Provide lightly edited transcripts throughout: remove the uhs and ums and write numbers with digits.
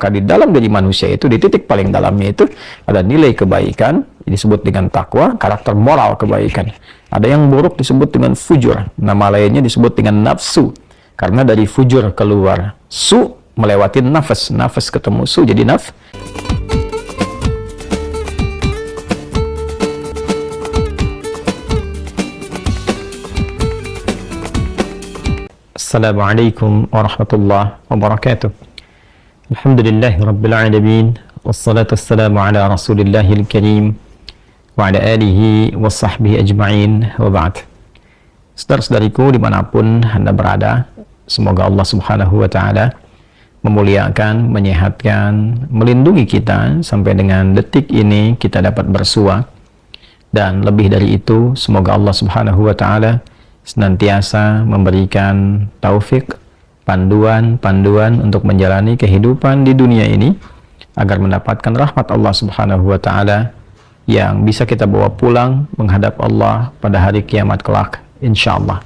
Maka di dalam diri manusia itu, di titik paling dalamnya itu ada nilai kebaikan, disebut dengan takwa, karakter moral kebaikan. Ada yang buruk disebut dengan fujur, nama lainnya disebut dengan nafsu, karena dari fujur keluar su, melewati nafas, nafas ketemu su jadi naf. Assalamualaikum warahmatullahi wabarakatuh. Alhamdulillahi rabbil alamin, wassalatu wassalamu ala rasulillahil karim wa ala alihi wa sahbihi ajma'in, wa ba'd. Saudara-saudariku dimanapun Anda berada, semoga Allah subhanahu wa ta'ala memuliakan, menyehatkan, melindungi kita sampai dengan detik ini kita dapat bersua. Dan lebih dari itu, semoga Allah subhanahu wa ta'ala senantiasa memberikan taufik, panduan untuk menjalani kehidupan di dunia ini agar mendapatkan rahmat Allah subhanahu wa ta'ala yang bisa kita bawa pulang menghadap Allah pada hari kiamat kelak insyaallah.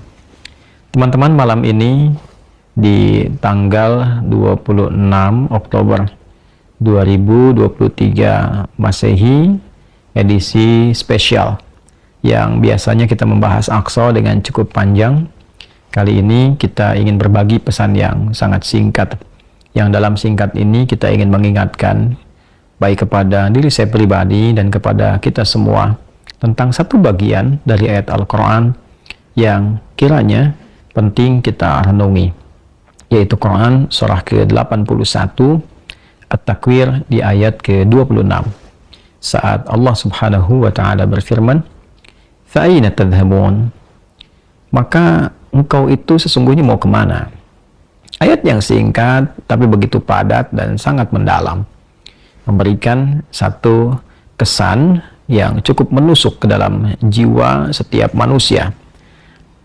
Teman-teman, malam ini di tanggal 26 Oktober 2023 Masehi, edisi spesial yang biasanya kita membahas Aqsa dengan cukup panjang. Kali ini kita ingin berbagi pesan yang sangat singkat, yang dalam singkat ini kita ingin mengingatkan baik kepada diri saya pribadi dan kepada kita semua tentang satu bagian dari ayat Al-Quran yang kiranya penting kita renungi, yaitu Quran surah ke-81 At-Takwir di ayat ke-26, saat Allah subhanahu wa ta'ala berfirman, "Fa'aina tadhhabun?" Maka engkau itu sesungguhnya mau kemana? Ayat yang singkat tapi begitu padat dan sangat mendalam, memberikan satu kesan yang cukup menusuk ke dalam jiwa setiap manusia.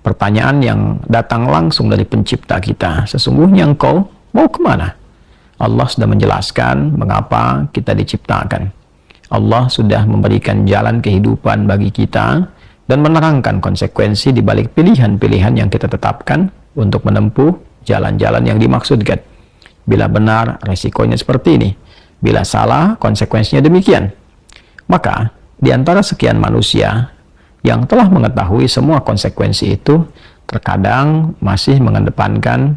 Pertanyaan yang datang langsung dari pencipta kita, sesungguhnya engkau mau kemana? Allah sudah menjelaskan mengapa kita diciptakan. Allah sudah memberikan jalan kehidupan bagi kita dan menerangkan konsekuensi di balik pilihan-pilihan yang kita tetapkan untuk menempuh jalan-jalan yang dimaksudkan. Bila benar, resikonya seperti ini. Bila salah, konsekuensinya demikian. Maka, di antara sekian manusia yang telah mengetahui semua konsekuensi itu, terkadang masih mengedepankan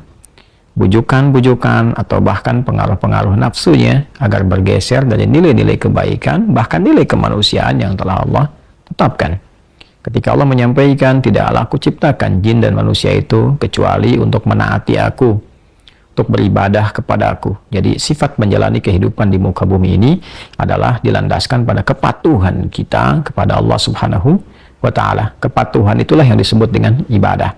bujukan-bujukan atau bahkan pengaruh-pengaruh nafsunya agar bergeser dari nilai-nilai kebaikan, bahkan nilai kemanusiaan yang telah Allah tetapkan. Ketika Allah menyampaikan, tidaklah aku ciptakan jin dan manusia itu kecuali untuk menaati aku, untuk beribadah kepada aku. Jadi sifat menjalani kehidupan di muka bumi ini adalah dilandaskan pada kepatuhan kita kepada Allah subhanahu wa ta'ala. Kepatuhan itulah yang disebut dengan ibadah.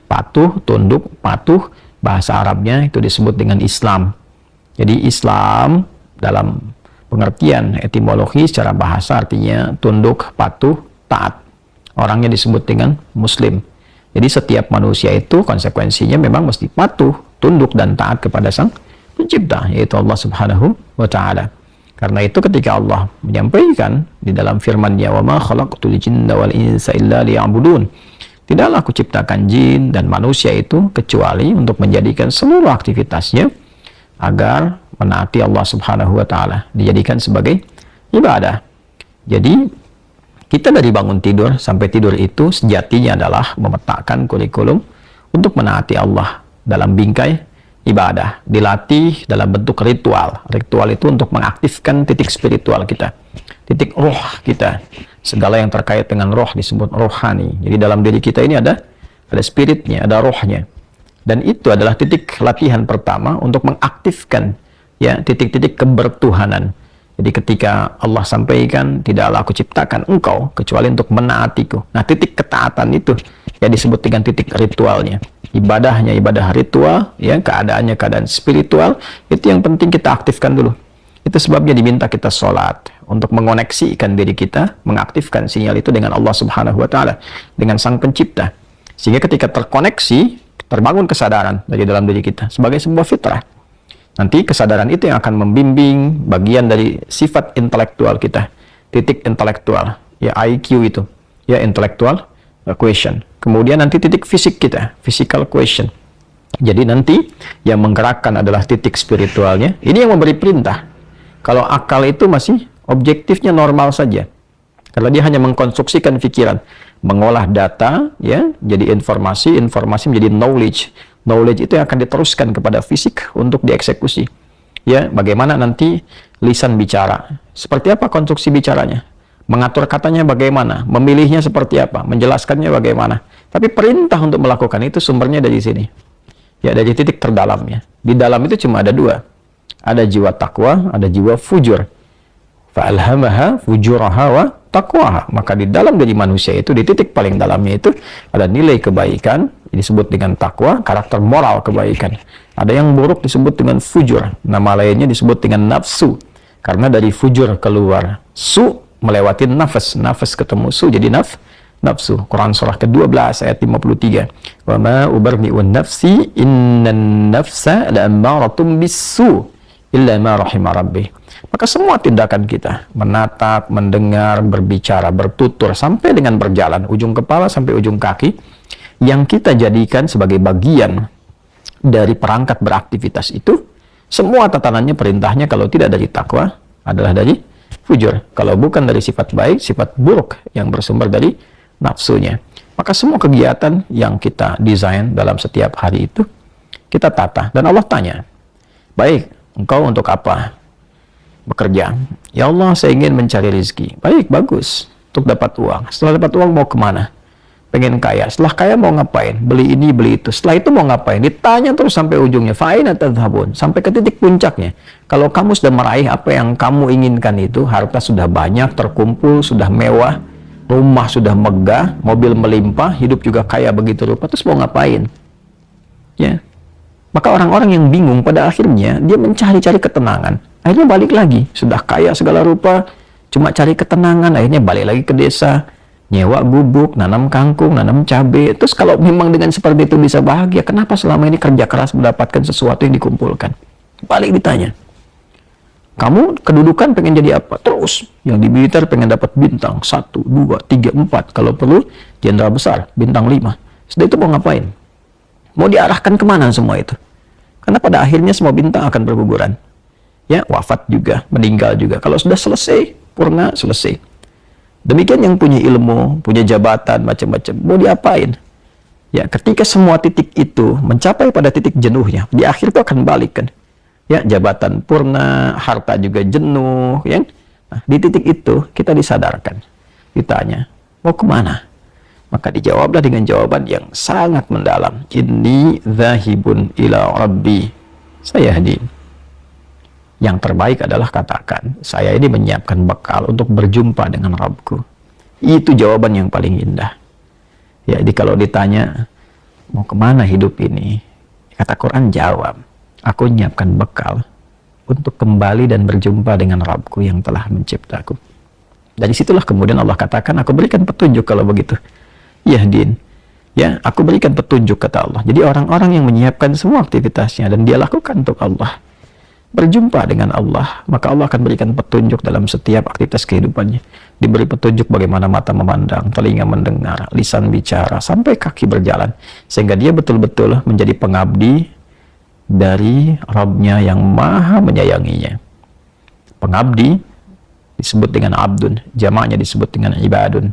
Patuh, tunduk, patuh, bahasa Arabnya itu disebut dengan Islam. Jadi Islam dalam pengertian etimologi secara bahasa artinya tunduk, patuh, taat. Orangnya disebut dengan Muslim. Jadi setiap manusia itu konsekuensinya memang mesti patuh, tunduk dan taat kepada Sang Pencipta, yaitu Allah subhanahu wa ta'ala. Karena itu ketika Allah menyampaikan di dalam firman-Nya, "Wa ma khalaqtul jinna wal insa illa liya'budun." Tidaklah aku ciptakan jin dan manusia itu kecuali untuk menjadikan seluruh aktivitasnya agar menaati Allah subhanahu wa ta'ala, dijadikan sebagai ibadah. Jadi kita dari bangun tidur sampai tidur itu sejatinya adalah memetakan kurikulum untuk menaati Allah dalam bingkai ibadah, dilatih dalam bentuk ritual. Ritual itu untuk mengaktifkan titik spiritual kita, titik roh kita. Segala yang terkait dengan roh disebut rohani. Jadi dalam diri kita ini ada spiritnya, ada rohnya. Dan itu adalah titik latihan pertama untuk mengaktifkan ya titik-titik kebertuhanan. Jadi ketika Allah sampaikan, tidaklah aku ciptakan engkau kecuali untuk menaatiku. Nah, titik ketaatan itu ya disebut dengan titik ritualnya. Ibadahnya ibadah ritual, ya keadaannya keadaan spiritual, itu yang penting kita aktifkan dulu. Itu sebabnya diminta kita sholat untuk mengoneksikan diri kita, mengaktifkan sinyal itu dengan Allah subhanahu wa ta'ala, dengan Sang Pencipta. Sehingga ketika terkoneksi, terbangun kesadaran dari dalam diri kita sebagai sebuah fitrah. Nanti kesadaran itu yang akan membimbing bagian dari sifat intelektual kita, titik intelektual, ya IQ itu, ya intellectual question. Kemudian nanti titik fisik kita, physical question, Jadi nanti yang menggerakkan adalah titik spiritualnya. Ini yang memberi perintah. Kalau akal itu masih objektifnya normal saja. Kalau dia hanya mengkonstruksikan pikiran, mengolah data, ya, jadi informasi, informasi menjadi knowledge. Knowledge itu yang akan diteruskan kepada fisik untuk dieksekusi. Ya, bagaimana nanti lisan bicara? Seperti apa konstruksi bicaranya? Mengatur katanya bagaimana? Memilihnya seperti apa? Menjelaskannya bagaimana? Tapi perintah untuk melakukan itu sumbernya dari sini. Ya, dari titik terdalamnya. Di dalam itu cuma ada dua. Ada jiwa takwa, ada jiwa fujur. Fa'alhamaha fujuraha wa taqwaha. Maka di dalam diri manusia itu, di titik paling dalamnya itu, ada nilai kebaikan, disebut dengan takwa, karakter moral kebaikan. Ada yang buruk disebut dengan fujur. Nama lainnya disebut dengan nafsu. Karena dari fujur keluar su, melewati nafas. Nafas ketemu su, jadi nafsu. Quran surah ke-12 ayat 53. Wa ma ubarri'un nafsi innan nafsa la'ammaratun bis-su illa ma rahima rabbi. Maka semua tindakan kita, menatap, mendengar, berbicara, bertutur, sampai dengan berjalan, ujung kepala sampai ujung kaki, yang kita jadikan sebagai bagian dari perangkat beraktivitas itu, semua tatanannya, perintahnya kalau tidak dari takwa adalah dari fujur. Kalau bukan dari sifat baik, sifat buruk yang bersumber dari nafsunya. Maka semua kegiatan yang kita desain dalam setiap hari itu kita tata, dan Allah tanya, baik, engkau untuk apa bekerja? Ya Allah, saya ingin mencari rezeki. Baik, bagus, untuk dapat uang. Setelah dapat uang mau kemana? Pengen kaya. Setelah kaya mau ngapain? Beli ini, beli itu. Setelah itu mau ngapain? Ditanya terus sampai ujungnya. Fa'ina tadhhabun, sampai ke titik puncaknya. Kalau kamu sudah meraih apa yang kamu inginkan itu, harta sudah banyak terkumpul, sudah mewah, rumah sudah megah, mobil melimpah, hidup juga kaya begitu rupa, terus mau ngapain? Ya. Maka orang-orang yang bingung pada akhirnya dia mencari-cari ketenangan. Akhirnya balik lagi, sudah kaya segala rupa, cuma cari ketenangan, akhirnya balik lagi ke desa, nyewa gubuk, nanam kangkung, nanam cabai. Terus kalau memang dengan seperti itu bisa bahagia, kenapa selama ini kerja keras mendapatkan sesuatu yang dikumpulkan? Balik ditanya, kamu kedudukan pengen jadi apa? Terus, yang di militer pengen dapat bintang 1, 2, 3, 4. Kalau perlu, jenderal besar, bintang 5. Setelah itu mau ngapain? Mau diarahkan kemana semua itu? Karena pada akhirnya semua bintang akan berguguran. Ya, wafat juga, meninggal juga. Kalau sudah selesai, purna, selesai. Demikian yang punya ilmu, punya jabatan, macam-macam. Mau diapain? Ya, ketika semua titik itu mencapai pada titik jenuhnya, di akhir itu akan balik kan. Ya, jabatan purna, harta juga jenuh, ya. Nah, di titik itu kita disadarkan, ditanya, mau kemana? Maka dijawablah dengan jawaban yang sangat mendalam. Inni dzahibun ila rabbi sayahdin. Yang terbaik adalah katakan, saya ini menyiapkan bekal untuk berjumpa dengan Rabbku. Itu jawaban yang paling indah. Ya, jadi kalau ditanya, mau kemana hidup ini? Kata Quran, jawab, aku menyiapkan bekal untuk kembali dan berjumpa dengan Rabbku yang telah menciptaku. Dari situlah kemudian Allah katakan, aku berikan petunjuk kalau begitu. Yahdin. Ya, aku berikan petunjuk, kata Allah. Jadi orang-orang yang menyiapkan semua aktivitasnya dan dia lakukan untuk Allah, berjumpa dengan Allah, maka Allah akan berikan petunjuk dalam setiap aktivitas kehidupannya. Diberi petunjuk bagaimana mata memandang, telinga mendengar, lisan bicara, sampai kaki berjalan. Sehingga dia betul-betul menjadi pengabdi dari Rabb-Nya yang maha menyayanginya. Pengabdi disebut dengan abdun, jamaknya disebut dengan ibadun.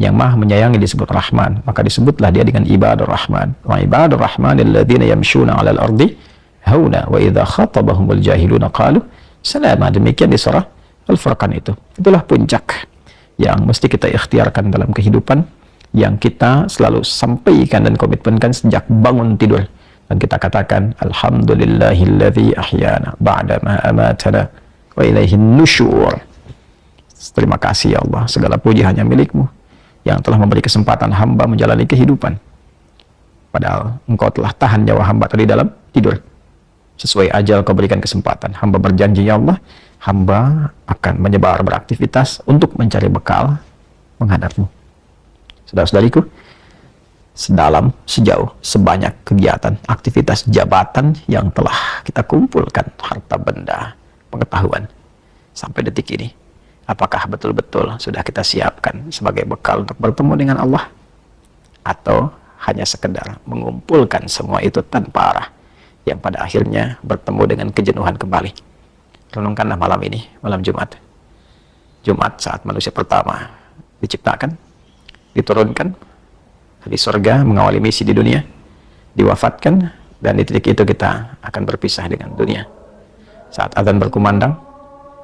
Yang maha menyayangi disebut Rahman, maka disebutlah dia dengan ibadur Rahman. Wa ibadur Rahman alladzina yamshuna 'alal ardi hauna wa idza khatabahumul jahiluna qalu salama. Demikian di surah Al-Furqan itu. Itulah puncak yang mesti kita ikhtiarkan dalam kehidupan, yang kita selalu sampaikan dan komitmenkan sejak bangun tidur. Dan kita katakan, alhamdulillahilladzi ahyana ba'da ma amatana wa ilaihin nusyur. Terima kasih ya Allah, segala puji hanya milik-Mu yang telah memberi kesempatan hamba menjalani kehidupan. Padahal Engkau telah tahan nyawa hamba tadi dalam tidur. Sesuai ajal Kau berikan kesempatan. Hamba berjanji ya Allah, hamba akan menyebar beraktivitas untuk mencari bekal menghadap-Mu. Saudara-saudariku, sedalam, sejauh, sebanyak kegiatan, aktivitas, jabatan yang telah kita kumpulkan, harta benda, pengetahuan, sampai detik ini, apakah betul-betul sudah kita siapkan sebagai bekal untuk bertemu dengan Allah? Atau hanya sekedar mengumpulkan semua itu tanpa arah, yang pada akhirnya bertemu dengan kejenuhan kembali. Renungkanlah malam ini, malam Jumat. Jumat saat manusia pertama diciptakan, diturunkan di surga mengawali misi di dunia, diwafatkan, dan di titik itu kita akan berpisah dengan dunia. Saat azan berkumandang,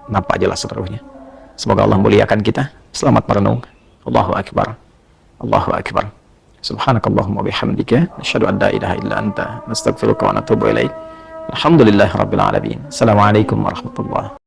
nampak jelas seluruhnya. Semoga Allah muliakan kita. Selamat merenung. Allahu Akbar. Allahu Akbar. Subhanakallahumma bihamdika nasyhadu an la ilaha illa anta nastaghfiruka wa natubu ilaik. Alhamdulillahirabbil alamin. Assalamualaikum warahmatullahi